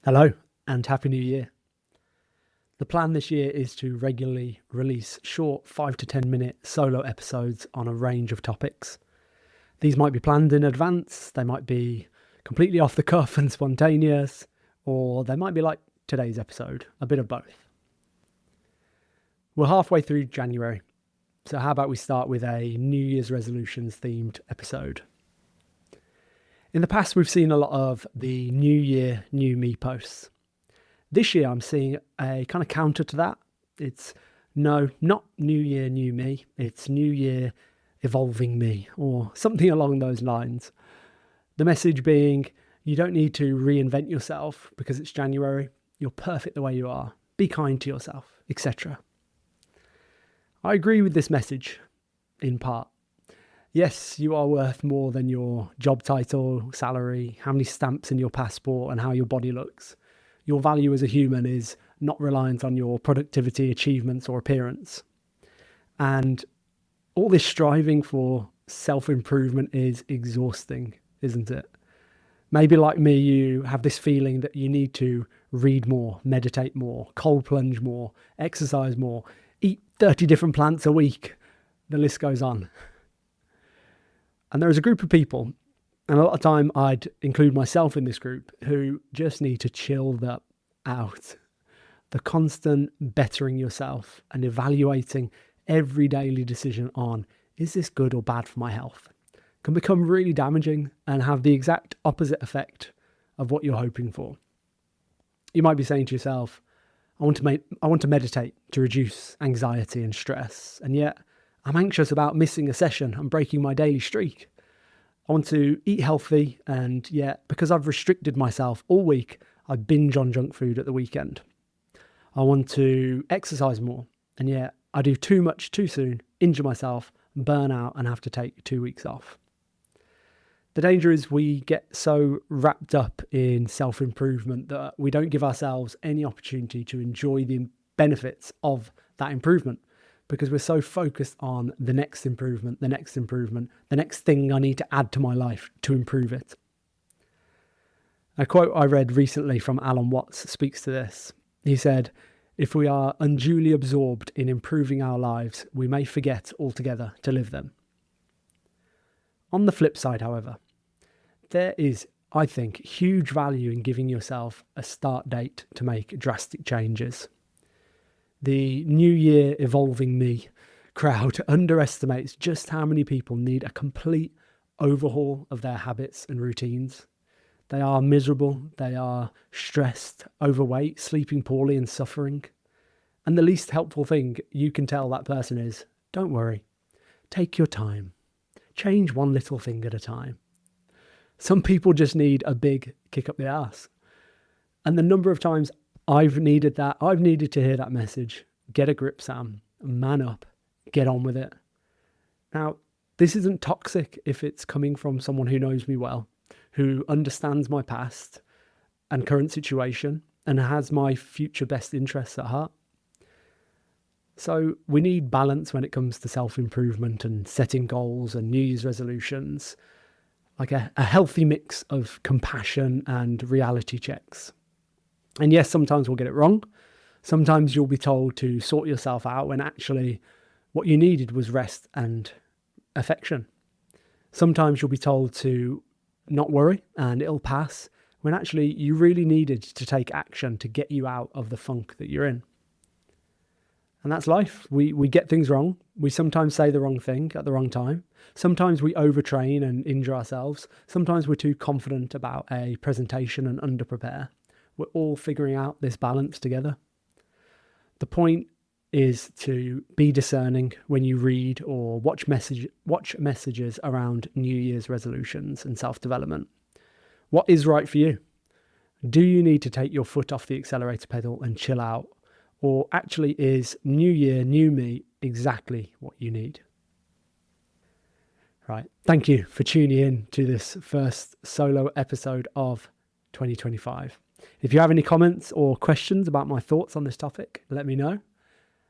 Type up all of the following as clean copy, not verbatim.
Hello and Happy New Year. The plan this year is to regularly release short 5 to 10 minute solo episodes on a range of topics. These might be planned in advance, they might be completely off the cuff and spontaneous, or they might be like today's episode, a bit of both. We're halfway through January, so how about we start with a New Year's resolutions themed episode. In the past, we've seen a lot of the New Year, New Me posts. This year, I'm seeing a kind of counter to that. It's not New Year, New Me. It's New Year, Evolving Me, or something along those lines. The message being, you don't need to reinvent yourself because it's January. You're perfect the way you are. Be kind to yourself, etc. I agree with this message, in part. Yes, you are worth more than your job title, salary, how many stamps in your passport, and how your body looks. Your value as a human is not reliant on your productivity, achievements, or appearance. And all this striving for self-improvement is exhausting, isn't it? Maybe like me, you have this feeling that you need to read more, meditate more, cold plunge more, exercise more, eat 30 different plants a week. The list goes on. And there is a group of people, and a lot of time I'd include myself in this group, who just need to chill that out. The constant bettering yourself and evaluating every daily decision on, is this good or bad for my health, can become really damaging and have the exact opposite effect of what you're hoping for. You might be saying to yourself, I want to meditate to reduce anxiety and stress, and yet I'm anxious about missing a session and breaking my daily streak. I want to eat healthy, and yet because I've restricted myself all week, I binge on junk food at the weekend. I want to exercise more, and yet I do too much too soon, injure myself, burn out, and have to take 2 weeks off. The danger is we get so wrapped up in self-improvement that we don't give ourselves any opportunity to enjoy the benefits of that improvement, because we're so focused on the next improvement, the next thing I need to add to my life to improve it. A quote I read recently from Alan Watts speaks to this. He said, if we are unduly absorbed in improving our lives, we may forget altogether to live them. On the flip side, however, there is, I think, huge value in giving yourself a start date to make drastic changes. The New Year Evolving Me crowd underestimates just how many people need a complete overhaul of their habits and routines. They are miserable, they are stressed, overweight, sleeping poorly and suffering. And the least helpful thing you can tell that person is, don't worry, take your time. Change one little thing at a time. Some people just need a big kick up the arse. And the number of times I've needed that. I've needed to hear that message. Get a grip, Sam. Man up. Get on with it. Now, this isn't toxic if it's coming from someone who knows me well, who understands my past and current situation and has my future best interests at heart. So we need balance when it comes to self-improvement and setting goals and New Year's resolutions, like a healthy mix of compassion and reality checks. And yes, sometimes we'll get it wrong. Sometimes you'll be told to sort yourself out when actually what you needed was rest and affection. Sometimes you'll be told to not worry and it'll pass when actually you really needed to take action to get you out of the funk that you're in. And that's life. We get things wrong. We sometimes say the wrong thing at the wrong time. Sometimes we overtrain and injure ourselves. Sometimes we're too confident about a presentation and underprepare. We're all figuring out this balance together. The point is to be discerning when you read or watch messages around New Year's resolutions and self-development. What is right for you? Do you need to take your foot off the accelerator pedal and chill out? Or actually is New Year, New Me exactly what you need? Right. Thank you for tuning in to this first solo episode of 2025. If you have any comments or questions about my thoughts on this topic, let me know.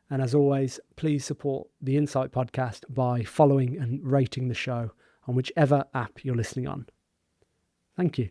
And as always, please support the Insight Podcast by following and rating the show on whichever app you're listening on. Thank you.